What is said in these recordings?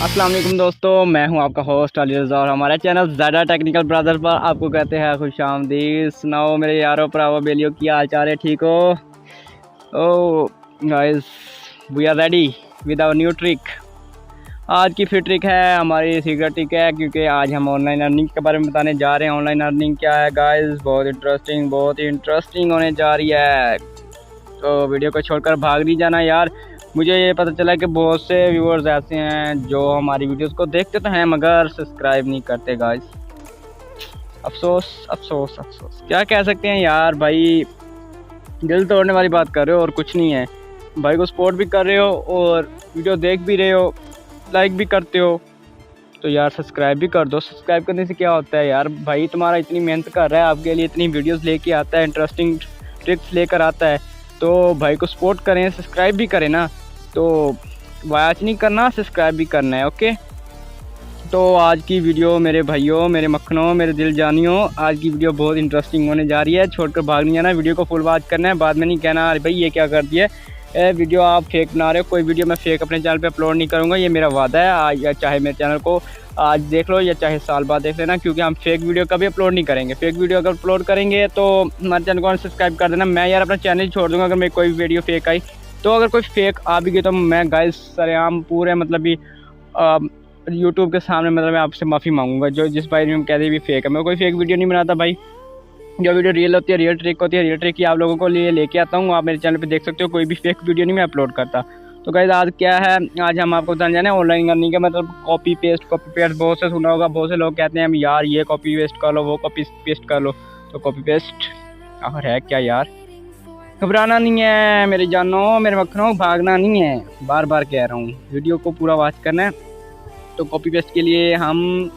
अस्सलाम वालेकुम दोस्तों, मैं हूं आपका होस्ट अली रज़ा और हमारे चैनल ज़्यादा टेक्निकल ब्रदर पर आपको कहते हैं खुशामदीद। सुनाओ मेरे यारों भरावो बेलियो की हाल चाल है, ठीक हो? Oh guys, we are ready with our new trick. आज की फिर ट्रिक है हमारी सीक्रेट ट्रिक है, क्योंकि आज हम ऑनलाइन अर्निंग के बारे में बताने जा रहे हैं। ऑनलाइन अर्निंग क्या है गाइस, बहुत ही इंटरेस्टिंग होने जा रही है। तो वीडियो को छोड़कर भाग नहीं जाना यार। मुझे ये पता चला कि बहुत से व्यूअर्स ऐसे हैं जो हमारी वीडियोस को देखते तो हैं मगर सब्सक्राइब नहीं करते गाइस। अफसोस अफसोस अफसोस, क्या कह सकते हैं यार भाई, दिल तोड़ने वाली बात कर रहे हो और कुछ नहीं है। भाई को सपोर्ट भी कर रहे हो और वीडियो देख भी रहे हो, लाइक भी करते हो, तो यार सब्सक्राइब भी कर दो। सब्सक्राइब करने से क्या होता है यार, भाई तुम्हारा इतनी मेहनत कर रहा है, आपके लिए इतनी वीडियोस लेके आता है, इंटरेस्टिंग ट्रिक्स लेकर आता है, तो भाई को सपोर्ट करें, सब्सक्राइब भी करें ना। तो वॉच नहीं करना, सब्सक्राइब भी करना है, ओके। तो आज की वीडियो मेरे भाइयों, मेरे मक्खनों, मेरे दिल जानियों, आज की वीडियो बहुत इंटरेस्टिंग होने जा रही है। छोड़कर भाग नहीं जाना, वीडियो को फुल वॉच करना है, बाद में नहीं कहना अरे भाई ये क्या कर दिया वीडियो आप फेक बना रहे हो। कोई वीडियो मैं फेक अपने चैनल पे अपलोड नहीं करूँगा, ये मेरा वादा है। आज या चाहे मेरे चैनल को आज देख लो या चाहे साल बाद देख लेना, क्योंकि हम फेक वीडियो कभी अपलोड नहीं करेंगे। फेक वीडियो अगर अपलोड करेंगे तो हमारे चैनल को अनसब्सक्राइब कर देना। मैं यार अपना चैनल छोड़ दूँगा अगर मेरी कोई वीडियो फेक आई। तो अगर कोई फेक आ भी गई तो मैं गाइस सरेआम पूरे मतलब भी यूट्यूब के सामने मतलब मैं आपसे माफ़ी मांगूंगा। जो जिस भाई ने कहते भी फेक है, मैं कोई फेक वीडियो नहीं बनाता भाई। जो वीडियो रियल होती है, रियल ट्रिक होती है, रियल ट्रिक ही आप लोगों को लिए लेके आता हूँ। आप मेरे चैनल पे देख सकते हो, कोई भी फेक वीडियो नहीं मैं अपलोड करता। तो गाइस आज क्या है, आज हम आपको बताने जाने ऑनलाइन अर्निंग का मतलब कॉपी पेस्ट बहुत से सुना होगा। बहुत से लोग कहते हैं यार ये कॉपी पेस्ट कर लो, वो कॉपी पेस्ट कर लो। तो कॉपी पेस्ट आखिर है क्या यार? घबराना नहीं है मेरे जानों, मेरे मक्खनों, भागना नहीं है। बार बार कह रहा हूँ, वीडियो को पूरा वॉच करना है। तो कॉपी पेस्ट के लिए हम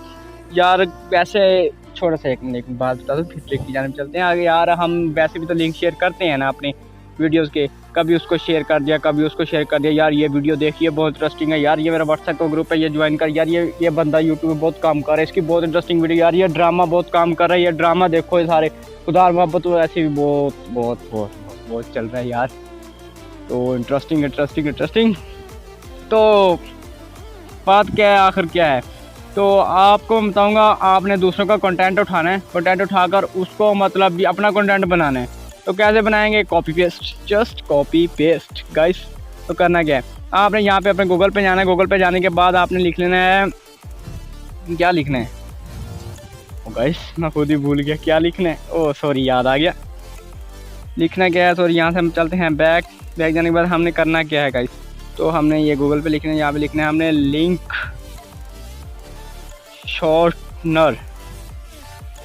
यार वैसे छोटा सा एक बात बता दो, फिर ट्रिक की जाने चलते हैं आगे। यार हम वैसे भी तो लिंक शेयर करते हैं ना अपने वीडियोस के, कभी उसको शेयर कर दिया, कभी उसको शेयर कर दिया। यार ये वीडियो देखिए बहुत इंटरेस्टिंग है, यार ये मेरा व्हाट्सएप का ग्रुप है, ये ज्वाइन कर, यार ये बंदा यूट्यूब में बहुत काम कर रहा है, इसकी बहुत इंटरेस्टिंग वीडियो, यार ये ड्रामा बहुत काम कर रहा है, ये ड्रामा देखो, ये सारे खुदा मोहब्बत तो ऐसे भी बहुत बहुत बहुत बहुत चल रहा है यार। तो इंटरेस्टिंग। तो बात क्या है, आखिर क्या है, तो आपको मैं बताऊंगा। आपने दूसरों का कंटेंट उठाना है, कंटेंट उठाकर उसको मतलब भी अपना कंटेंट बनाना है। तो कैसे बनाएंगे? Copy paste, just copy paste guys. तो करना क्या है, आपने यहाँ पे अपने गूगल पे जाना है। गूगल पे जाने के बाद आपने लिख लेना है, क्या लिखना है गाइस, मैं खुद ही भूल गया क्या लिखना है। ओ सॉरी, याद आ गया लिखना क्या है। सॉरी, यहाँ से हम चलते हैं बैक जाने के बाद हमने करना क्या है गाइस। तो हमने ये गूगल पे लिखना है, यहाँ पे लिखना है हमने लिंक शॉर्टनर।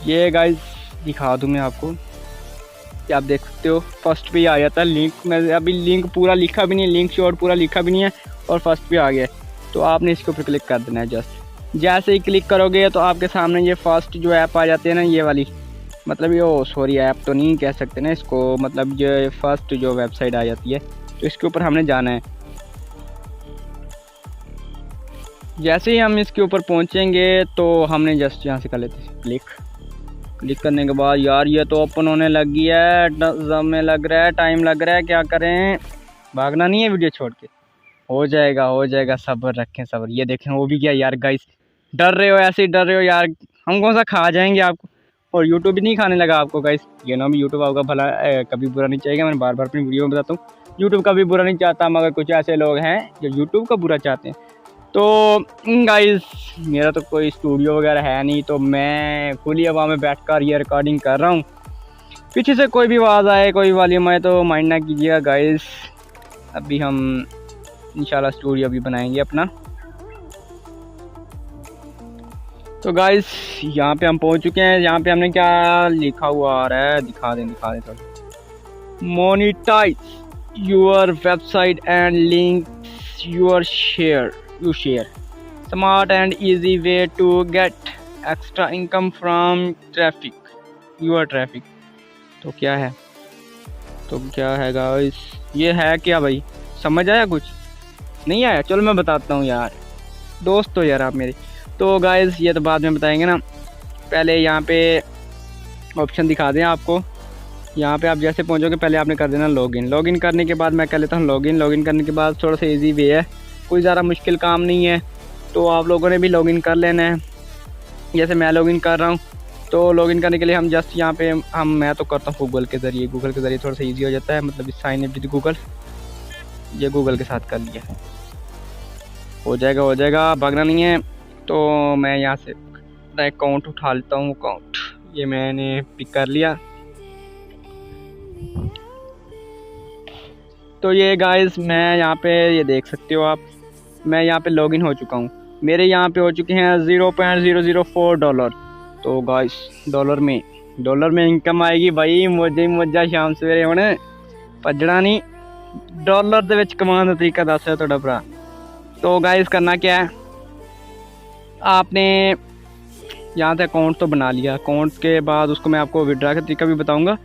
ये गाइस दिखा दूँ मैं आपको, कि आप देख सकते हो फर्स्ट पे आ जाता है लिंक। मैं अभी लिंक पूरा लिखा भी नहीं, लिंक शॉर्ट पूरा लिखा भी नहीं है और फर्स्ट पे आ गया। तो आपने इसके ऊपर क्लिक कर देना है। जस्ट जैसे ही क्लिक करोगे तो आपके सामने ये फर्स्ट जो ऐप आ जाती है ना, ये वाली, मतलब ये सॉरी ऐप तो नहीं कह सकते ना इसको, मतलब ये फर्स्ट जो वेबसाइट आ जाती है, तो इसके ऊपर हमने जाना है। जैसे ही हम इसके ऊपर पहुंचेंगे तो हमने जस्ट यहाँ से कर लेते हैं क्लिक करने के बाद यार ये तो ओपन होने लगी है, समय लग रहा है, टाइम लग रहा है, क्या करें? भागना नहीं है, वीडियो छोड़ के हो जाएगा, सब्र रखें सब्र। ये देखें वो भी क्या यार गाइस, डर रहे हो, ऐसे ही डर रहे हो यार, हम कौन सा खा जाएंगे आपको, और यूट्यूब भी नहीं खाने लगा आपको गाइस। ये ना भी यूट्यूब आपका भला कभी बुरा नहीं चाहेगा, मैं बार बार अपनी वीडियो में बताता हूँ, यूट्यूब कभी बुरा नहीं चाहता, मगर कुछ ऐसे लोग हैं जो यूट्यूब का बुरा चाहते हैं। तो गाइस मेरा तो कोई स्टूडियो वगैरह है नहीं, तो मैं खुली हवा में बैठकर ये रिकॉर्डिंग कर रहा हूँ। पीछे से कोई भी आवाज़ आए, कोई वॉल्यूम आए तो माइंड ना कीजिएगा गाइस। अभी हम इंशाल्लाह स्टूडियो भी बनाएंगे अपना। तो गाइस यहाँ पे हम पहुँच चुके हैं। यहाँ पे हमने क्या लिखा हुआ आ रहा है, दिखा दें थोड़ा। Monetise your website and links your you share smart and easy way to get extra income from your traffic। तो क्या है गाइस, ये है क्या भाई, समझ आया? कुछ नहीं आया? चलो मैं बताता हूँ यार, दोस्त तो यार आप मेरे। तो गाइस ये तो बाद में बताएंगे ना, पहले यहाँ पे ऑप्शन दिखा दें आपको। यहाँ पे आप जैसे पहुँचोगे पहले आपने कर देना लॉगिन करने के बाद मैं कर लेता हूँ लॉगिन करने के बाद थोड़ा सा इजी वे है, कोई ज़्यादा मुश्किल काम नहीं है। तो आप लोगों ने भी लॉगिन कर लेना है। जैसे मैं लॉगिन कर रहा हूँ, तो लॉगिन करने के लिए हम जस्ट यहाँ पे मैं तो करता हूँ गूगल के ज़रिए। गूगल के ज़रिए थोड़ा सा ईजी हो जाता है, मतलब साइन इन विद गूगल, ये गूगल के साथ कर लिया, हो जाएगा, भागना नहीं है। तो मैं यहाँ से अकाउंट उठा लेता हूँ, अकाउंट ये मैंने पिक कर लिया। तो ये गाइस मैं यहाँ पे ये देख सकते हो आप, मैं यहाँ पे लॉगिन हो चुका हूँ। मेरे यहाँ पे हो चुके हैं $0.004। तो गाइस डॉलर में इनकम आएगी भाई, मुझे मजा शाम सवेरे होने भजना नहीं। डॉलर ਦੇ ਵਿੱਚ कमाने का तरीका दस है थोड़ा भरा। तो गाइस करना क्या है, आपने यहाँ से अकाउंट तो बना लिया, अकाउंट के बाद उसको मैं आपको विड्रा का तरीका भी बताऊँगा।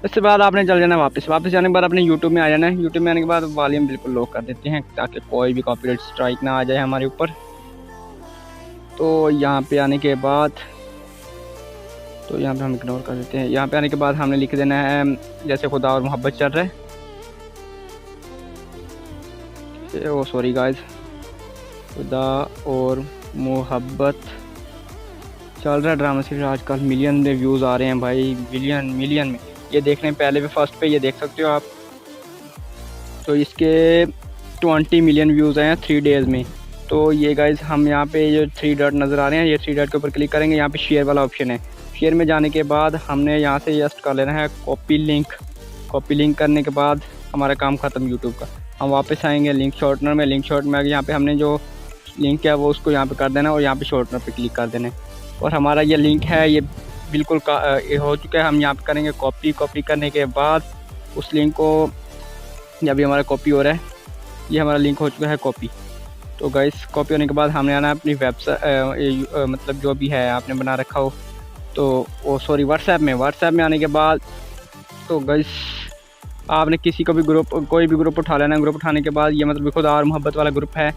उसके बाद आपने चल जाना वापस जाने के बाद अपने यूट्यूब में आ जाना है। यूट्यूब में आने के बाद वॉल्यूम बिल्कुल लो कर देते हैं ताकि कोई भी कॉपीराइट स्ट्राइक ना आ जाए हमारे ऊपर। तो यहाँ पे आने के बाद तो यहाँ पे हम इग्नोर कर देते हैं। यहाँ पे आने के बाद हमने लिख देना है जैसे खुदा और मोहब्बत चल रहा है। ओ सॉरी गाइस, खुदा और मोहब्बत चल रहा है ड्रामा सीरीज। आजकल मिलियन में व्यूज़ आ रहे हैं भाई, मिलियन में। ये देखने पहले भी फर्स्ट पे ये देख सकते हो आप। तो इसके 20 मिलियन व्यूज़ आए हैं 3 डेज़ में। तो ये गाइस हम यहाँ पे जो 3 डॉट नज़र आ रहे हैं, ये 3 डॉट के ऊपर क्लिक करेंगे। यहाँ पे शेयर वाला ऑप्शन है, शेयर में जाने के बाद हमने यहाँ से जस्ट कर लेना है कॉपी लिंक करने के बाद हमारा काम ख़त्म यूट्यूब का। हम वापस आएंगे लिंक शॉर्टनर में, यहाँ पे हमने जो लिंक है वो उसको यहाँ पे कर देना है और यहाँ पे शॉर्टनर पे क्लिक कर देना है। और हमारा ये लिंक है ये बिल्कुल ये हो चुका है। हम यहाँ पे करेंगे कॉपी करने के बाद उस लिंक को, जब भी हमारा कॉपी हो रहा है, ये हमारा लिंक हो चुका है कॉपी। तो गाइस कॉपी होने के बाद हमने आना है अपनी वेबसाइट, मतलब जो भी है आपने बना रखा हो, तो वो सॉरी व्हाट्सएप में आने के बाद तो गाइस आपने कोई भी ग्रुप उठा लेना है। ग्रुप उठाने के बाद ये मतलब खुदा और मोहब्बत वाला ग्रुप है,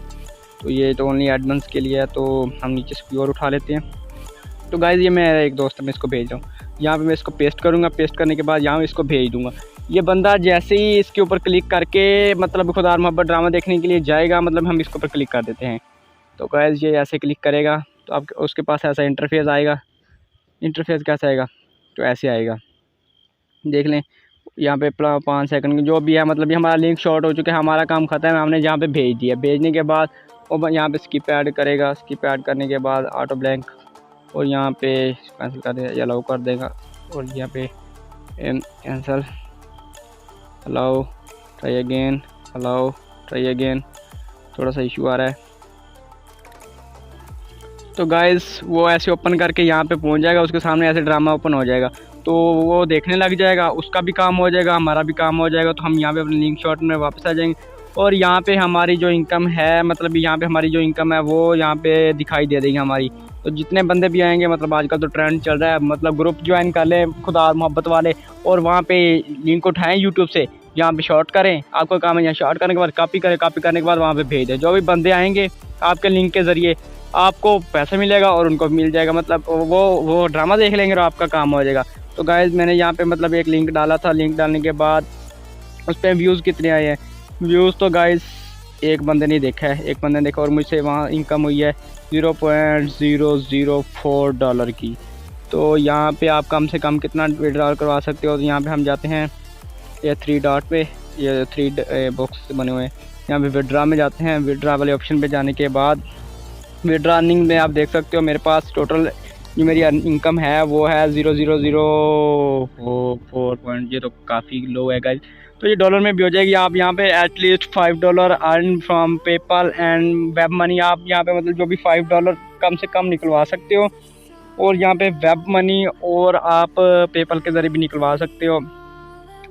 तो ये तो ओनली एडमिन्स के लिए है। तो हम नीचे से कोई और उठा लेते हैं। तो गाइस ये मेरा एक दोस्त है, मैं इसको भेज रहा हूँ। यहाँ पे मैं इसको पेस्ट करूँगा, पेस्ट करने के बाद यहाँ इसको भेज दूँगा। ये बंदा जैसे ही इसके ऊपर क्लिक करके मतलब खुदा और मोहब्बत ड्रामा देखने के लिए जाएगा, मतलब हम इसके ऊपर क्लिक कर देते हैं। तो गाइस ये ऐसे क्लिक करेगा तो आप उसके पास ऐसा इंटरफेस आएगा। इंटरफेस कैसा आएगा, तो ऐसे आएगा, देख लें। यहाँ पे 5 सेकंड जो भी है, मतलब ये हमारा लिंक शॉर्ट हो चुका है, हमारा काम ख़त्म है, हमने जहाँ पे भेज दिया। भेजने के बाद वो यहाँ पे स्किप ऐड करेगा, स्किप ऐड करने के बाद ऑटो ब्लैंक, और यहाँ पे कैंसिल कर देगा, अलाउ कर देगा। और यहाँ पे cancel, allow, try again, allow, try again. थोड़ा सा इशू आ रहा है। तो गाइस वो ऐसे ओपन करके यहाँ पे पहुँच जाएगा, उसके सामने ऐसे ड्रामा ओपन हो जाएगा, तो वो देखने लग जाएगा, उसका भी काम हो जाएगा, हमारा भी काम हो जाएगा। तो हम यहाँ पे अपने लिंक शॉर्ट में वापस आ जाएंगे और यहाँ पे हमारी जो इनकम है, मतलब यहाँ पे हमारी जो इनकम है वो यहाँ पे दिखाई दे देगी हमारी। तो जितने बंदे भी आएंगे, मतलब आजकल तो ट्रेंड चल रहा है, मतलब ग्रुप ज्वाइन कर लें खुदा और मोहब्बत वाले, और वहाँ पे लिंक उठाएँ यूट्यूब से, यहाँ पे शॉर्ट करें। आपका काम है यहाँ शॉर्ट करने के बाद कॉपी करें, कॉपी करने के बाद वहाँ पे भेज दें। जो भी बंदे आएंगे आपके लिंक के ज़रिए आपको पैसा मिलेगा और उनको मिल जाएगा, मतलब वो ड्रामा देख लेंगे और आपका काम हो जाएगा। तो गाइस मैंने यहाँ पे मतलब एक लिंक डाला था, लिंक डालने के बाद उस पर व्यूज़ कितने आए हैं। व्यूज़ तो गाइस एक बंदे ने देखा है, एक बंदे ने देखा, और मुझसे वहाँ इनकम हुई है $0.004 की। तो यहाँ पे आप कम से कम कितना विड्रॉल करवा सकते हो। तो यहाँ पे हम जाते हैं ये 3 डॉट पे, ये 3 बॉक्स बने हुए हैं, यहाँ पे विड्रा में जाते हैं। विड्रा वाले ऑप्शन पे जाने के बाद विड्रा अर्निंग में आप देख सकते हो मेरे पास टोटल जो मेरी इनकम है वो है 0.004, ये तो काफ़ी लो है गाइस। तो ये डॉलर में भी हो जाएगी। आप यहाँ पे at least $5 earn from PayPal and web money, आप यहाँ पे मतलब जो भी $5 कम से कम निकलवा सकते हो। और यहाँ पे वेब मनी और आप पेपल के ज़रिए भी निकलवा सकते हो।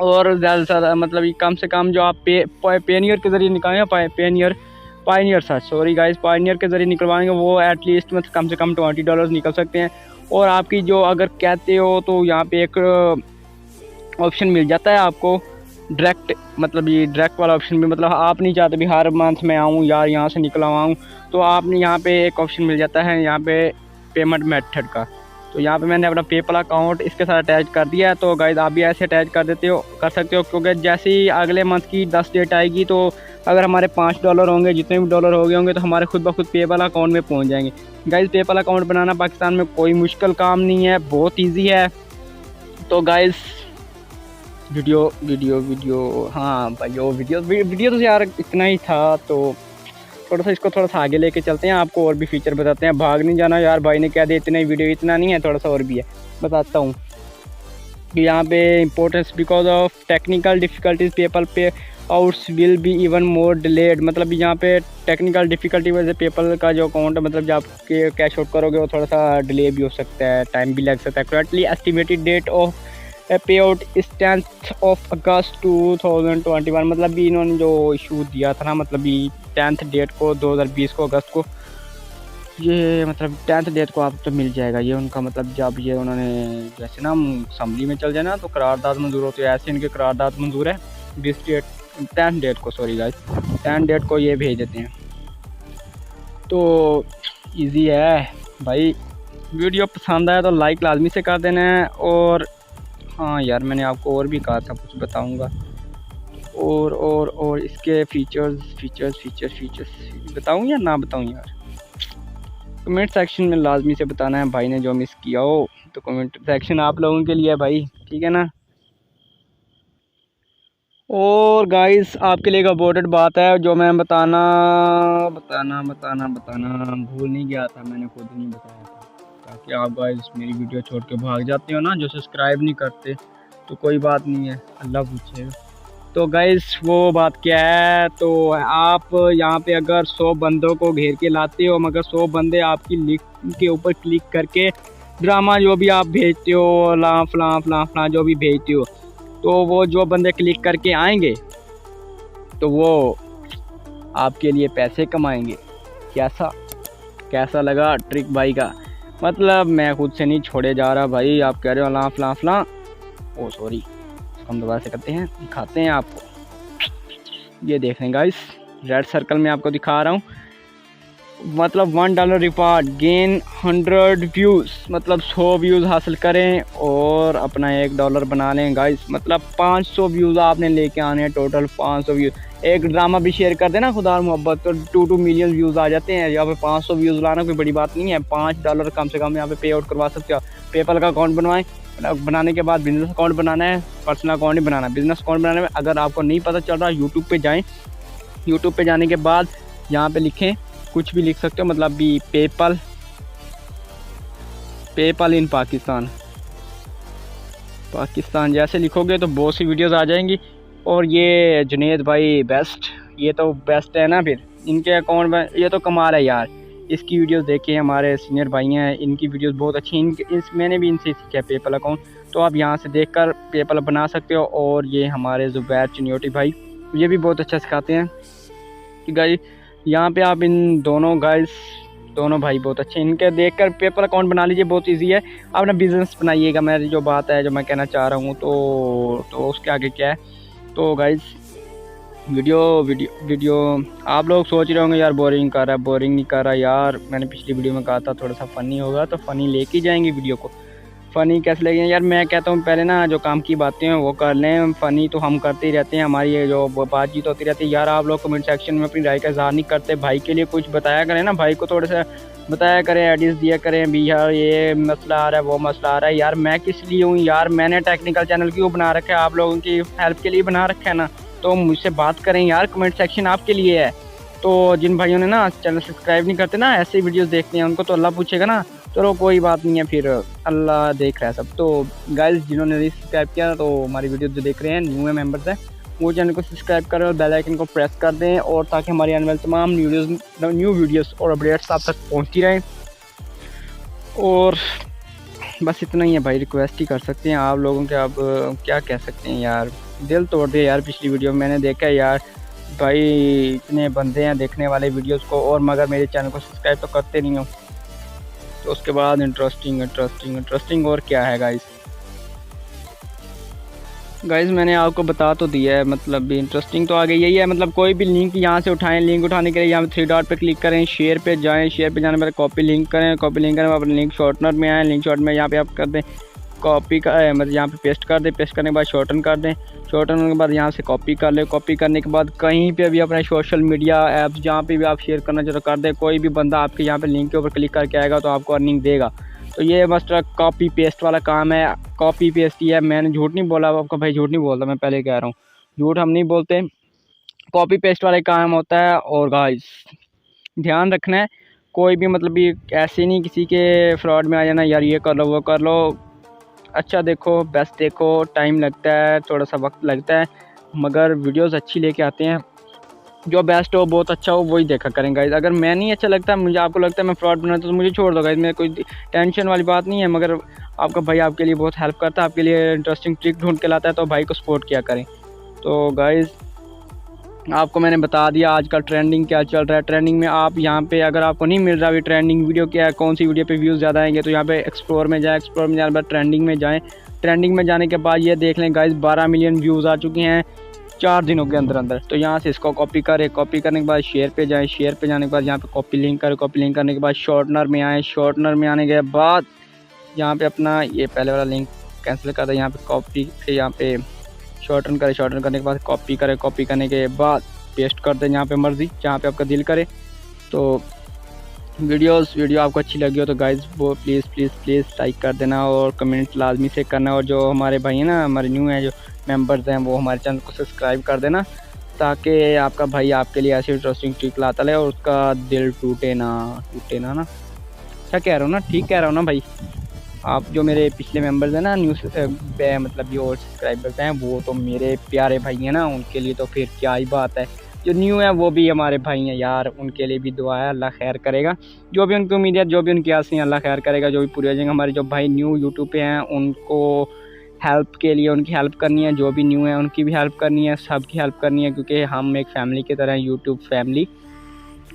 और ज़्यादा से ज़्यादा मतलब ये कम से कम जो आप पेनियर के ज़रिए निकालेंगे, पायनियर के ज़रिए निकलवाएंगे, वो एटलीस्ट मतलब कम से कम $20 निकल सकते हैं। और आपकी जो अगर कहते हो तो यहाँ पे एक ऑप्शन मिल जाता है आपको डायरेक्ट, मतलब ये डायरेक्ट वाला ऑप्शन भी, मतलब आप नहीं चाहते भी हर मंथ में आऊँ यार यहाँ से निकलवाऊँ, तो आपने यहाँ पे एक ऑप्शन मिल जाता है यहाँ पे पेमेंट मेथड का। तो यहाँ पे मैंने अपना पेपल अकाउंट इसके साथ अटैच कर दिया है। तो गाइस आप भी ऐसे अटैच कर सकते हो, क्योंकि जैसे ही अगले मंथ की 10 डेट आएगी तो अगर हमारे $5 होंगे, जितने भी डॉलर हो गए होंगे, तो हमारे खुद ब खुद पेपल अकाउंट में पहुंच जाएंगे। गाइस पेपल अकाउंट बनाना पाकिस्तान में कोई मुश्किल काम नहीं है, बहुत ईजी है। तो गाइस वीडियो हाँ भाई वो वीडियो तो यार इतना ही था। तो इसको थोड़ा सा आगे लेके चलते हैं, आपको और भी फीचर बताते हैं। भाग नहीं जाना यार, भाई ने कह दिया इतने वीडियो, इतना नहीं है, थोड़ा सा और भी है, बताता हूँ। यहाँ पे importance because of technical difficulties PayPal payouts will be even more delayed. मतलब यहाँ पे टेक्निकल डिफ़िकल्टी वजह से पेपल का जो अकाउंट है, मतलब जब आप कैश आउट करोगे वो थोड़ा सा डिले भी हो सकता है, टाइम भी लग सकता है। करेक्टली एस्टिमेटेड डेट ऑफ पे आउट इस 10th of August 2021। मतलब भी इन्होंने जो इशू दिया था ना, मतलब भी 10th डेट को 2020 को अगस्त को, ये मतलब 10th डेट को आप तो मिल जाएगा ये उनका। मतलब जब ये उन्होंने जैसे ना असम्बली में चल जाए ना तो करारदाद मंजूर होती है, ऐसे इनके करारदाद मंजूर है 10th डेट को, सॉरी गाइस 10th डेट को ये भेज देते हैं। तो इजी है भाई। वीडियो पसंद आया तो लाइक लाजमी से कर देना है। और हाँ यार मैंने आपको और भी कहा था कुछ बताऊंगा, और इसके फीचर्स बताऊं या ना बताऊं यार? कमेंट सेक्शन में लाजमी से बताना है भाई ने जो मिस किया हो, तो कमेंट सेक्शन आप लोगों के लिए है भाई, ठीक है ना। और गाइस आपके लिए एक इम्पोर्टेंट बात है जो मैं बताना भूल नहीं गया था, मैंने खुद नहीं बताया था, ताकि आप गाइस मेरी वीडियो छोड़ के भाग जाते हो ना, जो सब्सक्राइब नहीं करते। तो कोई बात नहीं है, अल्लाह पूछेगा। तो गाइस वो बात क्या है, तो आप यहाँ पे अगर 100 बंदों को घेर के लाते हो, मगर 100 बंदे आपकी लिंक के ऊपर क्लिक करके ड्रामा जो भी आप भेजते हो, फलां जो भी भेजते हो, तो वो जो बंदे क्लिक करके आएंगे तो वो आपके लिए पैसे कमाएंगे। कैसा लगा ट्रिक भाई का? मतलब मैं खुद से नहीं छोड़े जा रहा भाई, आप कह रहे हो फलां ओ सॉरी, हम दोबारा से करते हैं, दिखाते हैं आपको। ये देख रहे हैं गाइस, रेड सर्कल में आपको दिखा रहा हूँ। मतलब $1 रिवार्ड गेन 100 व्यूज़, मतलब 100 व्यूज़ हासिल करें और अपना $1 बना लें गाइस। मतलब 500 व्यूज़ आपने लेके आने हैं, टोटल 500 व्यूज़। एक ड्रामा भी शेयर कर देना खुदा मोहब्बत, तो 2 मिलियन व्यूज़ आ जाते हैं। यहाँ पे 500 व्यूज़ लाना कोई बड़ी बात नहीं है, $5 कम से कम यहाँ पे पे आउट करवा सकते हो। पेपल का अकाउंट बनवाएं, बनाने के बाद बिजनेस अकाउंट बनाना है, पर्सनल अकाउंट नहीं बनाना। बिजनेस अकाउंट बनाने में अगर आपको नहीं पता चल रहा, यूट्यूब पे जाएं, यूट्यूब पे जाने के बाद यहाँ पे लिखें, कुछ भी लिख सकते हो, मतलब भी पेपल इन पाकिस्तान जैसे लिखोगे तो बहुत सी वीडियोस आ जाएंगी। और ये जुनेद भाई बेस्ट, ये तो बेस्ट है ना, फिर इनके अकाउंट में ये तो कमाल है यार। इसकी वीडियोस देखे, हमारे सीनियर भाई हैं, इनकी वीडियोस बहुत अच्छी हैं। मैंने भी इनसे सीखा पेपल अकाउंट, तो आप यहाँ से देखकर पेपल बना सकते हो। और ये हमारे ज़ुबैर चिन्योटी भाई, ये भी बहुत अच्छा सिखाते हैं कि गाइस यहाँ पे आप इन दोनों भाई बहुत अच्छे, इनके देखकर पेपल अकाउंट बना लीजिए, बहुत इजी है। अपना बिज़नेस बनाइएगा, मेरी जो बात है, जो मैं कहना चाह रहा हूँ, तो उसके आगे क्या है। तो गाइस वीडियो आप लोग सोच रहे होंगे यार बोरिंग नहीं कर रहा यार। मैंने पिछली वीडियो में कहा था थोड़ा सा फ़नी होगा, तो फ़नी लेके जाएंगे वीडियो को। फ़नी कैसे लगेगा यार? मैं कहता हूँ पहले ना जो काम की बातें हैं वो कर लें, फ़नी तो हम करते ही रहते हैं, हमारी ये जो बातचीत होती रहती है यार। आप लोग कमेंट सेक्शन में अपनी राय का इज़हार नहीं करते, भाई के लिए कुछ बताया करें ना, भाई को थोड़ा सा बताया करें, एडिस दिया करें भी यार, ये मसला आ रहा है, वो मसला आ रहा है यार। मैं किस लिए हूँ यार? मैंने टेक्निकल चैनल क्यों बना रखा है? आप लोगों की हेल्प के लिए बना रखा है ना, तो मुझसे बात करें यार, कमेंट सेक्शन आपके लिए है। तो जिन भाइयों ने ना चैनल सब्सक्राइब नहीं करते ना, ऐसे वीडियोस देखते हैं, उनको तो अल्लाह पूछेगा ना। चलो कोई बात नहीं है, फिर अल्लाह देख रहा है सब। तो गाइस जिन्होंने नहीं सब्सक्राइब किया तो हमारी वीडियो जो देख रहे हैं, न्यू मेंबर्स हैं, वो चैनल को सब्सक्राइब करें और बेल आइकन को प्रेस कर दें, और ताकि हमारी आने वाली तमाम न्यू वीडियोस और अपडेट्स आप तक पहुँचती रहें। और बस इतना ही है भाई, रिक्वेस्ट ही कर सकते हैं आप लोगों के। अब क्या कह सकते हैं यार, दिल तोड़ दिया यार। पिछली वीडियो में मैंने देखा यार भाई इतने बंदे हैं देखने वाले वीडियोस को, और मगर मेरे चैनल को सब्सक्राइब तो करते नहीं हो। तो उसके बाद इंटरेस्टिंग और क्या है गाइस मैंने आपको बता तो दिया है। मतलब भी इंटरेस्टिंग तो आगे यही है, मतलब कोई भी लिंक यहाँ से उठाएं, लिंक उठाने के लिए यहाँ पे 3 डॉट पे क्लिक करें, शेयर पे जाएं, शेयर पे जाने पर कॉपी लिंक करें, अपने लिंक शॉर्टनर में आएँ, लिंक शॉर्ट में यहाँ पे आप कर दें कॉपी का मतलब यहाँ पे पेस्ट कर दें, पेस्ट करने के बाद शॉर्टन कर दें, शॉर्टन होने के बाद यहाँ से कॉपी कर ले, कॉपी करने के बाद कहीं पे भी अपने सोशल मीडिया ऐप्स जहाँ पे भी आप शेयर करना चाहते हो कर दें। कोई भी बंदा आपके यहाँ पे लिंक के ऊपर क्लिक करके आएगा तो आपको अर्निंग देगा। तो ये बस कॉपी पेस्ट वाला काम है, कॉपी पेस्ट ही है। मैंने झूठ नहीं बोला आपका भाई, झूठ नहीं बोलता, मैं पहले कह रहा हूँ, झूठ हम नहीं बोलते, कॉपी पेस्ट वाला काम होता है। और गाइस ध्यान रखना है, कोई भी मतलब भी ऐसे नहीं किसी के फ्रॉड में आ जाना, यार ये कर लो वो कर लो। अच्छा देखो, बेस्ट देखो, टाइम लगता है, थोड़ा सा वक्त लगता है, मगर वीडियोस अच्छी लेके आते हैं। जो बेस्ट हो, बहुत अच्छा हो, वही देखा करें गाइस। अगर मैं नहीं अच्छा लगता, मुझे आपको लगता है मैं फ्रॉड बनाता तो मुझे छोड़ दो गाइस, मेरे कोई टेंशन वाली बात नहीं है। मगर आपका भाई आपके लिए बहुत हेल्प करता है, आपके लिए इंटरेस्टिंग ट्रिक ढूंढ के लाता है, तो भाई को सपोर्ट किया करें। तो गाइस आपको मैंने बता दिया आजकल ट्रेंडिंग क्या चल रहा है। ट्रेंडिंग में आप यहाँ पे अगर आपको नहीं मिल रहा अभी ट्रेंडिंग वीडियो क्या है, कौन सी वीडियो पे व्यूज़ ज़्यादा आएंगे, तो यहाँ पे एक्सप्लोर में जाएँ, एक्सप्लोर में जाने के बाद ट्रेंडिंग में जाएँ। ट्रेंडिंग में जाने के बाद ये देख लें गाइस 12 मिलियन व्यूज़ आ चुके हैं 4 दिनों के अंदर अंदर। तो यहाँ से इसको कॉपी करें, कॉपी करने के बाद शेयर पे जाएँ, शेयर पे जाने के बाद यहाँ पे कॉपी लिंक करें, कॉपी लिंक करने के बाद शॉर्टनर में आएँ, शॉर्टनर में आने के बाद यहाँ पे अपना ये पहले वाला लिंक कैंसिल कर दें, यहाँ पे कॉपी से यहाँ पे शॉर्टन करें, शॉर्टन करने के बाद कॉपी करें, कॉपी करने के बाद पेस्ट कर दें यहाँ पे मर्ज़ी जहाँ पे आपका दिल करे। तो वीडियो आपको अच्छी लगी हो तो गाइज़ वो प्लीज़ लाइक कर देना और कमेंट लाजमी से करना। और जो हमारे भाई हैं ना, हमारे न्यू हैं जो मेंबर्स हैं, वो हमारे चैनल को सब्सक्राइब कर देना ताकि आपका भाई आपके लिए ऐसी इंटरेस्टिंग ट्रिक लाता रहे और उसका दिल टूटे ना ना। क्या कह रहा हूँ ना, ठीक कह रहा हूँ ना भाई। आप जो मेरे पिछले मेंबर्स हैं ना, मतलब ये और सब्सक्राइबर्स हैं, वो तो मेरे प्यारे भाई हैं ना, उनके लिए तो फिर क्या ही बात है। जो न्यू है वो भी हमारे भाई हैं यार, उनके लिए भी दुआ है, अल्लाह खैर करेगा। जो भी उनकी उम्मीद है, जो भी उनकी आस है, अल्लाह खैर करेगा, जो भी पूरी हो जाएंगे। हमारे जो भाई न्यू यूट्यूब पे हैं उनको हेल्प के लिए उनकी हेल्प करनी है, जो भी न्यू है उनकी भी हेल्प करनी है, सबकी हेल्प करनी है, क्योंकि हम एक फैमिली की तरह हैं, YouTube family.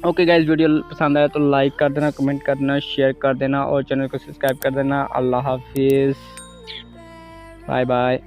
Okay guys, video पसंद आया तो लाइक कर देना, कमेंट कर देना, शेयर कर देना और चैनल को सब्सक्राइब कर देना। अल्लाह हाफिज़, बाय बाय।